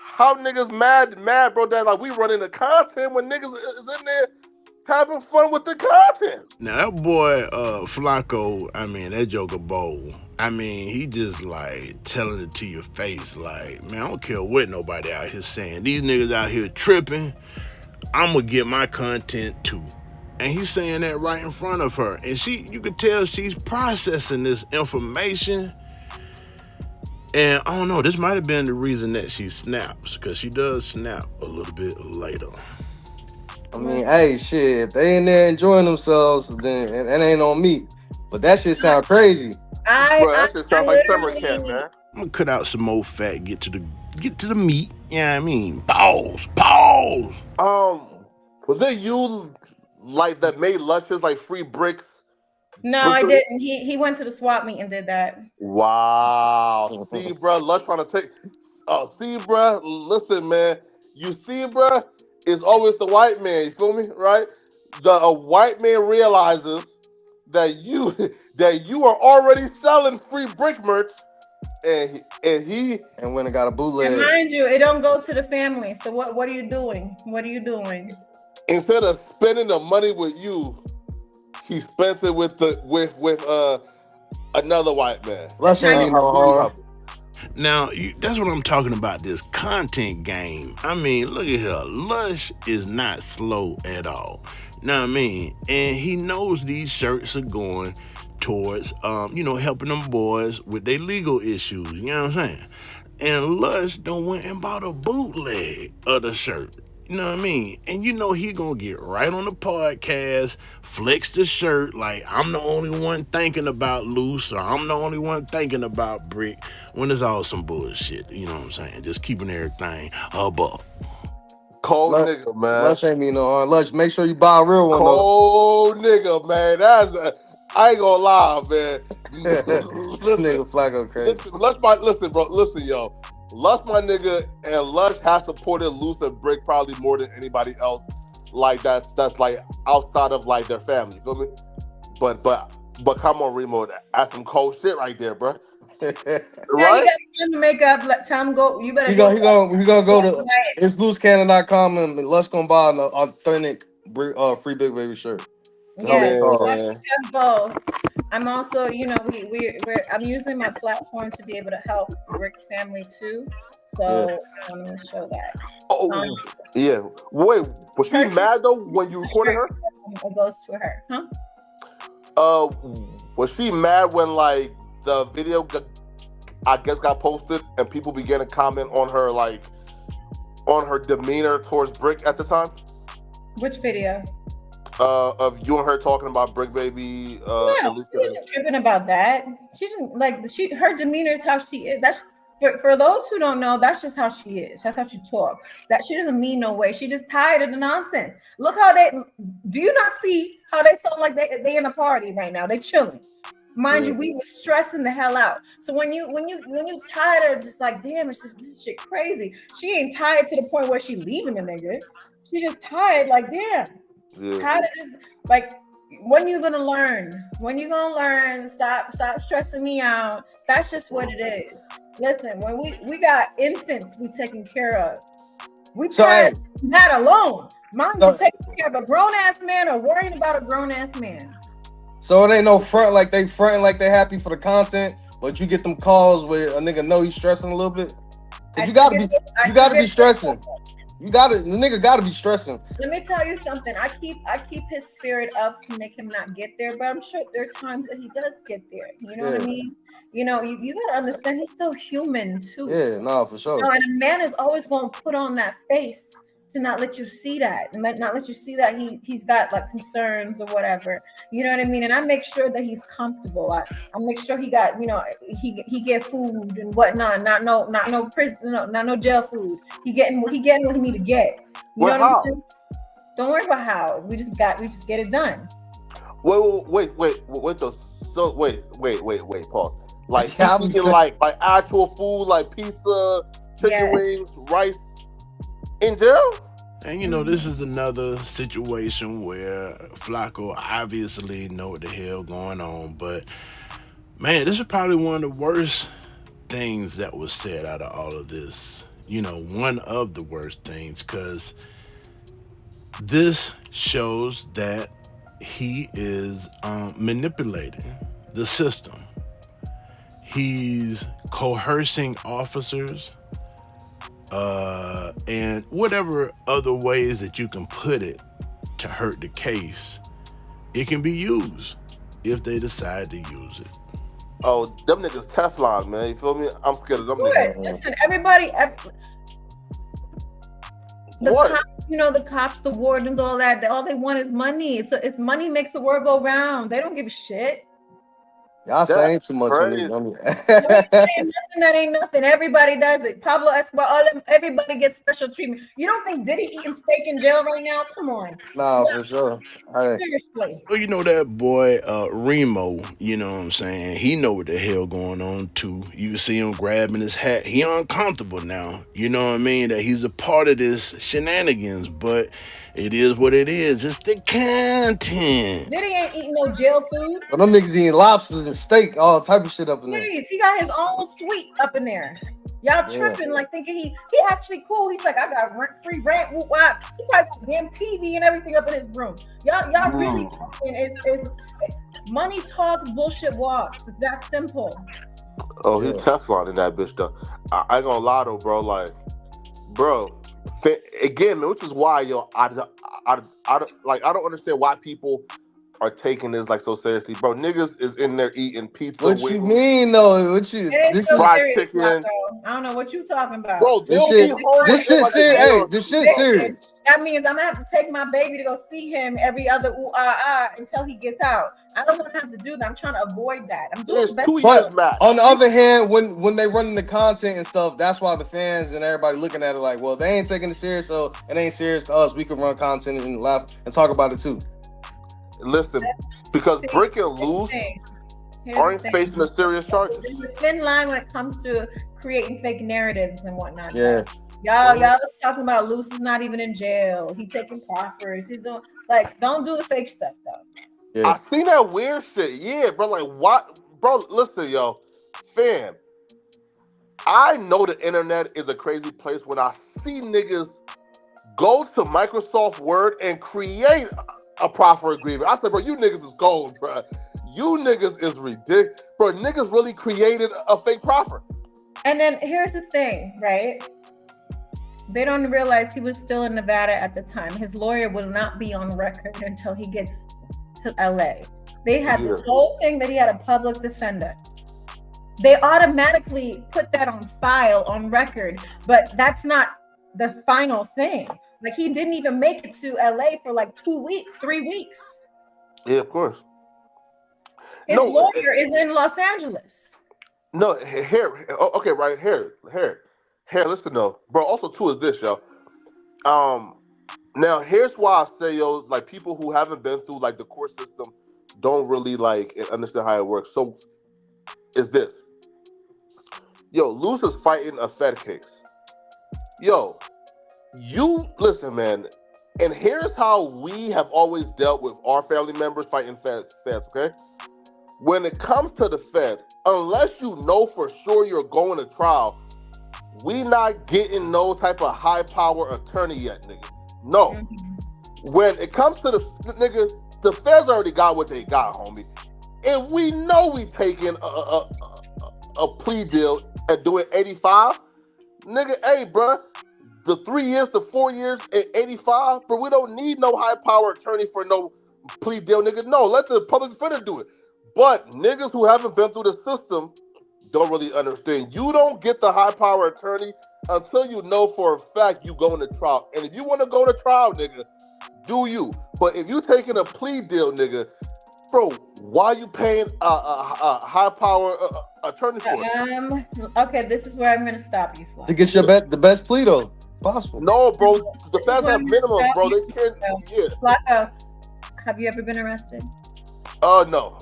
How niggas mad, bro? That like we running the content when niggas is in there having fun with the content. Now that boy Flakko, I mean, that joker bold. I mean, he just like telling it to your face, like, man, I don't care what nobody out here saying. These niggas out here tripping. I'm gonna get my content too. And he's saying that right in front of her. And you could tell she's processing this information. And I don't know, this might have been the reason that she snaps, because she does snap a little bit later. I mean, hey, shit, if they in there enjoying themselves, then it ain't on me. But that shit sound crazy. That shit sound like summer camp, man. I'm gonna cut out some more fat, get to the meat. You know what I mean? Pause. Was it you like that made luscious like free bricks? No, I didn't. He went to the swap meet and did that. Wow. See, bro, Lush trying to take. See, bro, listen, man. You see, bro, it's always the white man. You feel me, right? A white man realizes that you are already selling free brick merch, and went and got a bootleg. And mind you, it don't go to the family. So what are you doing? What are you doing? Instead of spending the money with you, he spent it with another white man. Lush ain't no harm. Now, that's what I'm talking about, this content game. I mean, look at her. Lush is not slow at all. Know what I mean? And he knows these shirts are going towards, helping them boys with their legal issues. You know what I'm saying? And Lush done went and bought a bootleg of the shirt. You know what I mean? And you know he gonna get right on the podcast, flex the shirt like I'm the only one thinking about Luce, or I'm the only one thinking about Bricc, when it's all some bullshit. You know what I'm saying? Just keeping everything above. Cold nigga, man. Lush ain't mean no harm. Lush, make sure you buy a real one. Cold nigga, man. I ain't gonna lie, man. Listen, nigga Flakko crazy. Listen, yo. Lush, my nigga, and Lush has supported Luce and Bricc probably more than anybody else. Like that's like outside of like their family. Feel me? But come on, Riemo, that's some cold shit right there, bro. Yeah, right? you got time to make up. Let Tom go. You better. He gonna go to it's lucecannon.com and Lush gonna buy an authentic free Bricc Baby shirt. Yes, both. I'm also, I'm using my platform to be able to help Brick's family too. So I'm gonna show that. Yeah. Wait, was she mad though when you recorded her? It goes to her, huh? Was she mad when like the video got posted and people began to comment on her demeanor towards Bricc at the time? Which video? Of you and her talking about Bricc Baby. She wasn't tripping about that. She didn't her demeanor is how she is. That's for those who don't know, that's just how she is. That's how she talks. That she doesn't mean no way. She just tired of the nonsense. Look how do you not see how they sound like they in a party right now? They chilling. Mind you, we were stressing the hell out. So when you tired of just like, damn, it's just this shit crazy. She ain't tired to the point where she leaving the nigga. She just tired, like, damn. How did this, like, when you gonna learn? When you gonna learn? Stop stressing me out. That's just what it is. Listen, when we got infants we taking care of. We So, tired of that alone. Mine So- to take care of a grown ass man or worrying about a grown ass man. So it ain't no front like they fronting like they happy for the content, but you get them calls where a nigga know he's stressing a little bit. Cause you gotta be stressing. The nigga gotta be stressing. Let me tell you something. I keep his spirit up to make him not get there, but I'm sure there are times that he does get there. You know what I mean? You know, you gotta understand he's still human too. Yeah, no, for sure. You know, and a man is always gonna put on that face to not let you see that, and not let you see that he's got like concerns or whatever. You know what I mean? And I make sure that he's comfortable. I make sure he got, you know, he get food and whatnot. Not no prison, not no jail food. He getting what he need to get. You know what I'm saying? Don't worry about how. We just get it done. Wait. Pause. Like he's eating like actual food, like pizza, chicken wings, rice in jail. And you know, this is another situation where Flakko obviously know what the hell going on, but man, this is probably one of the worst things that was said out of all of this. You know, one of the worst things, because this shows that he is manipulating the system. He's coercing officers, and whatever other ways that you can put it to hurt the case. It can be used if they decide to use it. Oh, them niggas Teflon, man. You feel me? I'm scared of them niggas. Listen, everybody. Cops, you know, the cops, the wardens, all that. All they want is money. It's money makes the world go round. They don't give a shit. Y'all saying too much on this. That ain't nothing. Everybody does it. Pablo Escobar, everybody gets special treatment. You don't think Diddy eating steak in jail right now? Come on. Nah, for sure. Seriously. Well, you know that boy Riemo, you know what I'm saying? He know what the hell going on too. You see him grabbing his hat. He uncomfortable now. You know what I mean? That he's a part of this shenanigans, but it is what it is. It's the content. Diddy ain't eating no jail food. But them niggas eating lobsters and steak, all type of shit up in there. Please, he got his own suite up in there. Y'all tripping, like thinking he actually cool. He's like, I got free rent. He probably got damn TV and everything up in his room. Y'all really is money talks, bullshit walks. It's that simple. Oh, he's Teflon in that bitch though. I ain't gonna lie though, bro. Like, bro. Again, man, which is why, yo, I don't understand why people are taking this like so seriously, bro. Niggas is in there eating pizza. What you mean though? This is fried chicken. I don't know what you talking about. Bro, this shit serious. Hey, this shit serious. That means I'm gonna have to take my baby to go see him every other until he gets out. I don't want to have to do that. I'm trying to avoid that. I'm doing the best. But on the other hand, when they running the content and stuff, that's why the fans and everybody looking at it like, well, they ain't taking it serious, so it ain't serious to us. We can run content and laugh and talk about it too. Listen, because Bricc and Luce aren't facing a serious charges. There's a thin line when it comes to creating fake narratives and whatnot. Yeah. Y'all was talking about Luce is not even in jail. He taking proffers. He's doing don't do the fake stuff though. Yeah. I seen that weird shit. Yeah, bro. Like what, bro? Listen, yo, fam. I know the internet is a crazy place when I see niggas go to Microsoft Word and create a proffer agreement. I said, bro, you niggas is gold, bro. You niggas is ridiculous. Bro, niggas really created a fake proffer. And then here's the thing, right? They don't realize he was still in Nevada at the time. His lawyer will not be on record until he gets to LA. They had this whole thing that he had a public defender. They automatically put that on file, on record, but that's not the final thing. Like, he didn't even make it to LA for like 2 weeks, 3 weeks. Yeah, of course. His lawyer is in Los Angeles. No, here, okay, right here. Listen, though, bro. Also, too, is this, yo. Now here's why I say, yo, like people who haven't been through like the court system don't really like understand how it works. So, is this, yo, Luce is fighting a Fed case. Yo, you listen, man. And here's how we have always dealt with our family members fighting feds, okay? When it comes to the feds, unless you know for sure you're going to trial, we not getting no type of high power attorney yet, nigga. No. When it comes to the nigga, the feds already got what they got, homie. If we know we taking a plea deal and doing 85, nigga, hey, bruh, the 3 years to 4 years at 85, but we don't need no high power attorney for no plea deal, nigga. No, let the public defender do it. But niggas who haven't been through the system don't really understand. You don't get the high power attorney until you know for a fact you going to trial. And if you want to go to trial, nigga, do you. But if you taking a plea deal, nigga, bro, why you paying a high power attorney for it? Okay, this is where I'm gonna stop you, Flakko. To get your the best plea though possible. No, bro, the feds have minimum, bro. They can't. Yeah. Flakko, have you ever been arrested? No.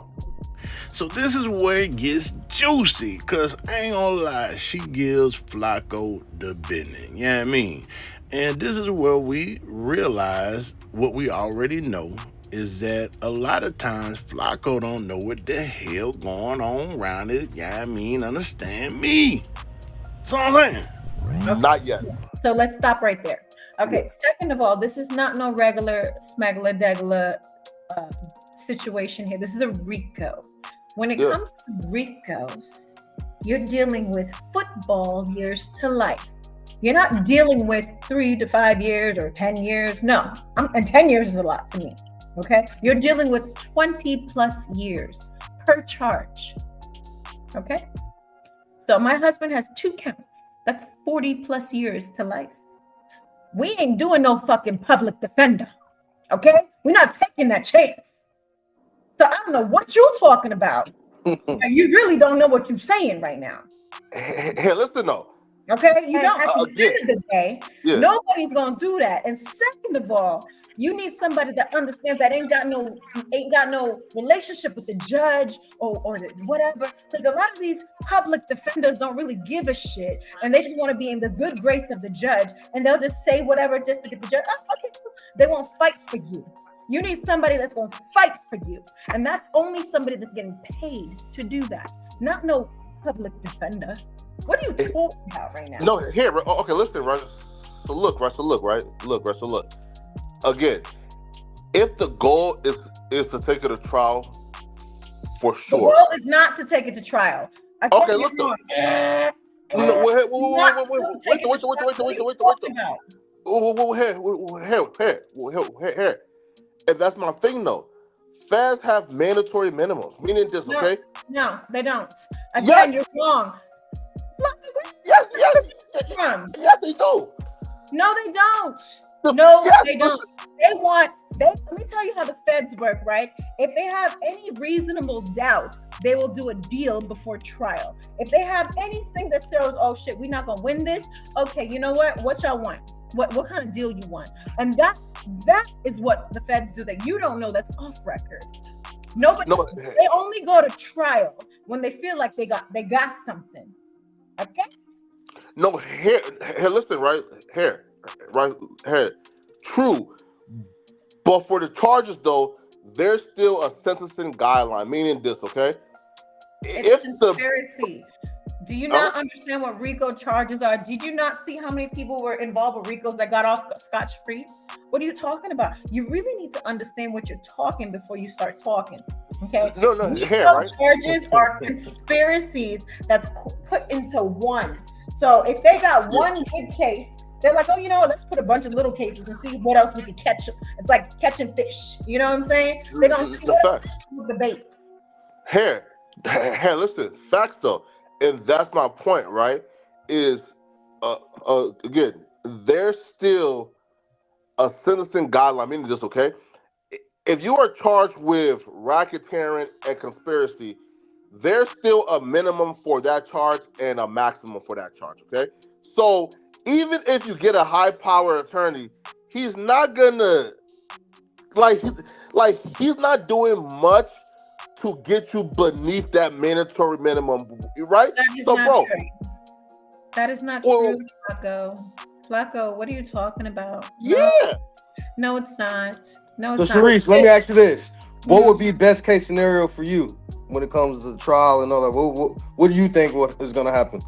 So this is where it gets juicy, cause I ain't gonna lie, she gives Flakko the business. You know what I mean? And this is where we realize what we already know, is that a lot of times Flakko don't know what the hell going on around it. Yeah, I mean, understand me. That's all I'm saying. Okay. Not yet. So let's stop right there. Okay, second of all, this is not no regular smuggler degler situation here. This is a RICO. When it comes to RICOs, you're dealing with football years to life. You're not dealing with 3 to 5 years or 10 years. No, and 10 years is a lot to me. Okay, you're dealing with 20 plus years per charge. Okay, so my husband has 2 counts. That's 40 plus years to life. We ain't doing no fucking public defender. Okay, we're not taking that chance. So I don't know what you're talking about. You really don't know what you're saying right now. Hey, listen though. Okay, you don't. At the end of the day, nobody's gonna do that. And second of all, you need somebody that understands that ain't got no relationship with the judge or whatever. Because a lot of these public defenders don't really give a shit, and they just want to be in the good grace of the judge, and they'll just say whatever just to get the judge. Oh, okay, they won't fight for you. You need somebody that's going to fight for you, and that's only somebody that's getting paid to do that, not no public defender. What are you talking about right now? No, here, okay, listen, right? So look. Again, if the goal is to take it to trial, for sure. The goal is not to take it to trial. Okay, look. Wait. And that's my thing, though. Feds have mandatory minimums, meaning this, okay? No, they don't. Again, you're wrong. Yes, they do. No, they don't. No, they don't. Let me tell you how the feds work, right? If they have any reasonable doubt, they will do a deal before trial. If they have anything that shows, oh shit, we're not gonna win this. Okay, you know what? What y'all want? What kind of deal you want? And that is what the feds do that you don't know, that's off record. They only go to trial when they feel like they got something. Okay? No, here, listen, right? Here. True. But for the charges, though, there's still a sentencing guideline, meaning this, okay? It's conspiracy. Do you not understand what RICO charges are? Did you not see how many people were involved with RICOs that got off scotch-free? What are you talking about? You really need to understand what you're talking before you start talking, okay? No, RICO charges are conspiracies that's put into one. So if they got one big case, they're like, oh, you know what? Let's put a bunch of little cases and see what else we can catch. It's like catching fish. You know what I'm saying? They're going to see the bait. Here, listen, facts though. And that's my point, right? Is, again, there's still a sentencing guideline, meaning this, okay? If you are charged with racketeering and conspiracy, there's still a minimum for that charge and a maximum for that charge, okay? So even if you get a high-power attorney, he's not gonna, he's not doing much to get you beneath that mandatory minimum, right? That is not true. That is not true, Flakko. Flakko, what are you talking about? Yeah. No, it's not. No, So it's not. Charisse, let me ask you this. What would be best case scenario for you when it comes to the trial and all that? What do you think is going to happen?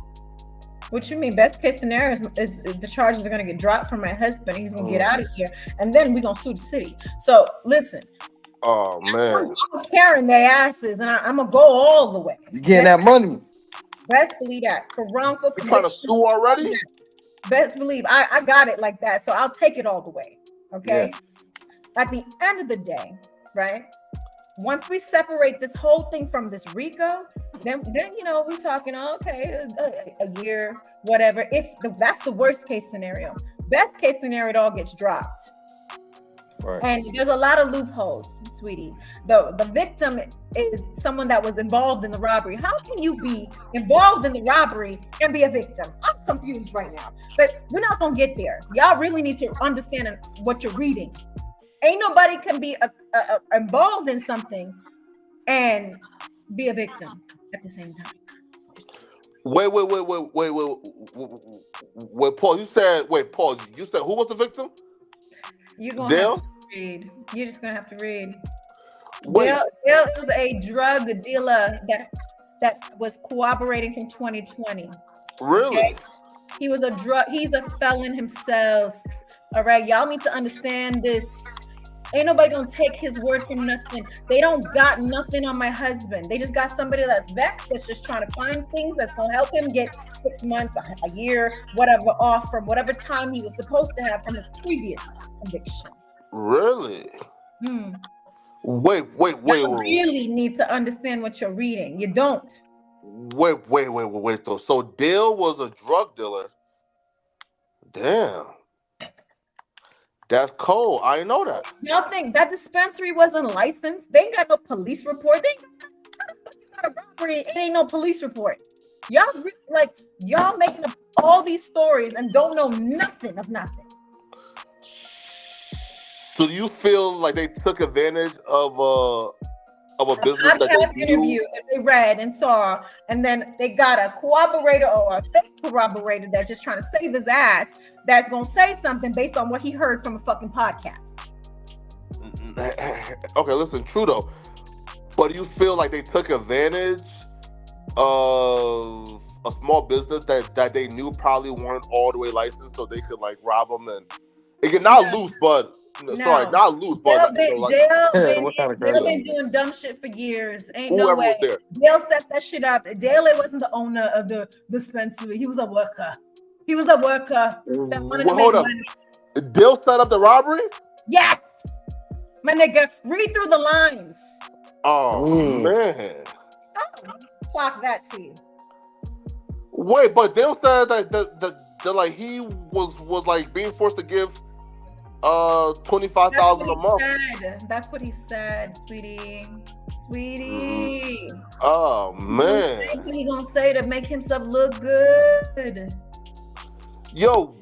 What you mean? Best case scenario is the charges are gonna get dropped from my husband. He's gonna get out of here, and then we're gonna sue the city. So listen. Oh man. I'm carrying their asses, and I'm gonna go all the way. You getting that money? Best believe that. For wrongful You trying to sue already? Best believe I got it like that. So I'll take it all the way. Okay. Yeah. At the end of the day, right? Once we separate this whole thing from this RICO, then you know we're talking okay a year, whatever. That's the worst case scenario. Best case scenario, it all gets dropped. Right. And there's a lot of loopholes, sweetie. The victim is someone that was involved in the robbery. How can you be involved in the robbery and be a victim? I'm confused right now. But we're not gonna get there. Y'all really need to understand what you're reading. Ain't nobody can be involved in something and be a victim at the same time. Wait, Paul. You said who was the victim? You're gonna Dale? have to read. You're just gonna have to read. Wait. Dale is a drug dealer that was cooperating from 2020. Really? Okay? He's a felon himself. All right, y'all need to understand this. Ain't nobody gonna take his word for nothing. They don't got nothing on my husband. They just got somebody that's vexed, that's just trying to find things that's gonna help him get 6 months, a year, whatever off from whatever time he was supposed to have from his previous conviction. Really? Wait. You really need to understand what you're reading. You don't. Wait though. So Dale was a drug dealer. Damn. That's cold. I didn't know that. Y'all think that dispensary wasn't licensed? They ain't got no police report. They got a robbery. It ain't no police report. Y'all making up all these stories and don't know nothing of nothing. So do you feel like they took advantage of a business that they interview that they read and saw, and then they got a corroborator or a fake corroborator that's just trying to save his ass, that's gonna say something based on what he heard from a fucking podcast. Okay, listen, true though. But do you feel like they took advantage of a small business that they knew probably weren't all the way licensed, so they could like rob them and not loose, but sorry, not loose, but Dale been doing dumb shit for years. Ain't no way. Dale set that shit up. Dale wasn't the owner of the dispensary. He was a worker. That wanted to make money. Dale set up the robbery? Yes, my nigga. Read through the lines. Oh man. Clock that to you. Wait, but Dale said that like he was like being forced to give $25,000 a month. That's what he said, sweetie. Oh man. What he gonna say to make himself look good? Yo,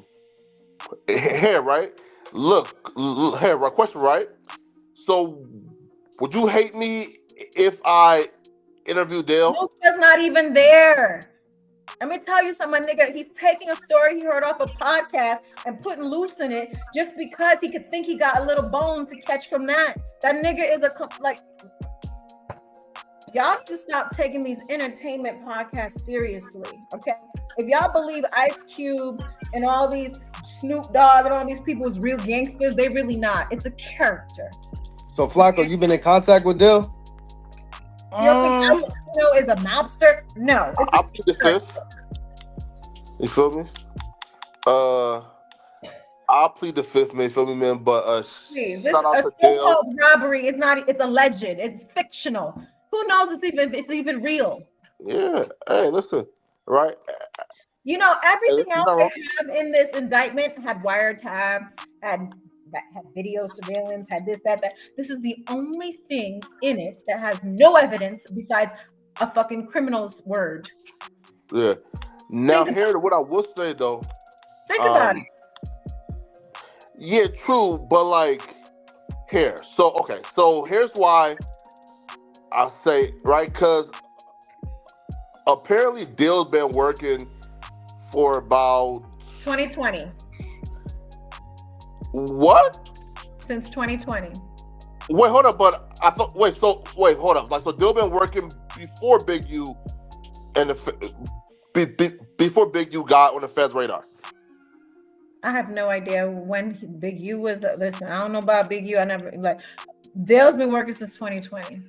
here, right? Look, here, right? Question, right? So, would you hate me if I interviewed Dale? Luce was not even there. Let me tell you something, my nigga. He's taking a story he heard off a podcast and putting Luce in it just because he could think he got a little bone to catch from that. That nigga is y'all need to stop taking these entertainment podcasts seriously, okay? If y'all believe Ice Cube and all these Snoop Dogg and all these people is real gangsters, they really not. It's a character. So Flakko, you been in contact with Dale? You don't think Al is a mobster? No. I'll plead the fifth. You feel me? I'll plead the fifth, man. Feel me, man? But shout out to Dale. Robbery is not. It's alleged. It's fictional. Who knows? It's even real. Yeah. Hey, listen. Right. You know everything else they have in this indictment had wiretaps, had video surveillance, had this, that. This is the only thing in it that has no evidence besides a fucking criminal's word. Yeah. Now, what I will say though. Think about it. Yeah, true, but like here. So here's why I say, right, because apparently Dale's been working for about 2020. What? Since 2020. Wait, hold up, but I thought hold up. Like, so Dale been working before Big U and before Big U got on the Fed's radar? I have no idea when Big U was. Listen, I don't know about Big U. I never like. Dale's been working since 2020.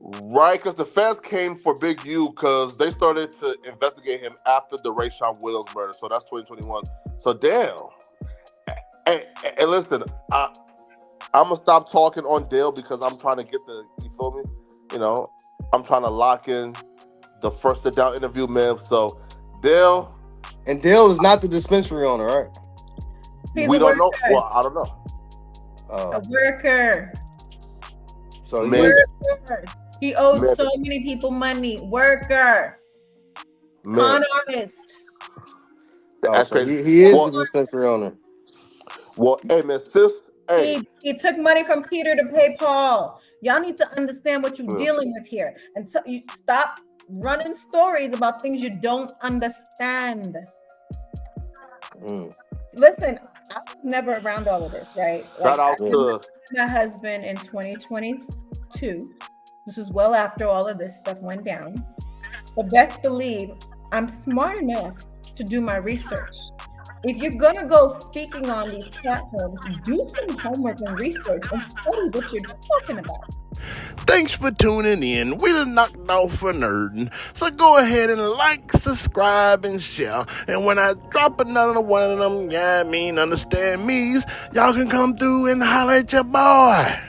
Right, because the feds came for Big U because they started to investigate him after the Rayshawn Williams murder. So that's 2021. So damn. And listen, I'm gonna stop talking on Dale because I'm trying to get the. You feel me? You know, I'm trying to lock in the first sit down interview, man. So Dale. And Dale is not the dispensary owner, right? We don't know. Well, I don't know. A worker. So he is. He owed so many people money. Worker. Con artist. So he is the dispensary owner. Well, hey man, sis. Hey. He took money from Peter to pay Paul. Y'all need to understand what you're dealing with here. And you stop running stories about things you don't understand. Listen, I was never around all of this, right? Shout out to my husband in 2022. This was well after all of this stuff went down. But best believe I'm smart enough to do my research. If you're gonna go speaking on these platforms, do some homework and research and study what you're talking about. Thanks for tuning in. We done knocked off for nerding. So go ahead and like, subscribe, and share. And when I drop another one of them, understand me's, y'all can come through and holler at your boy.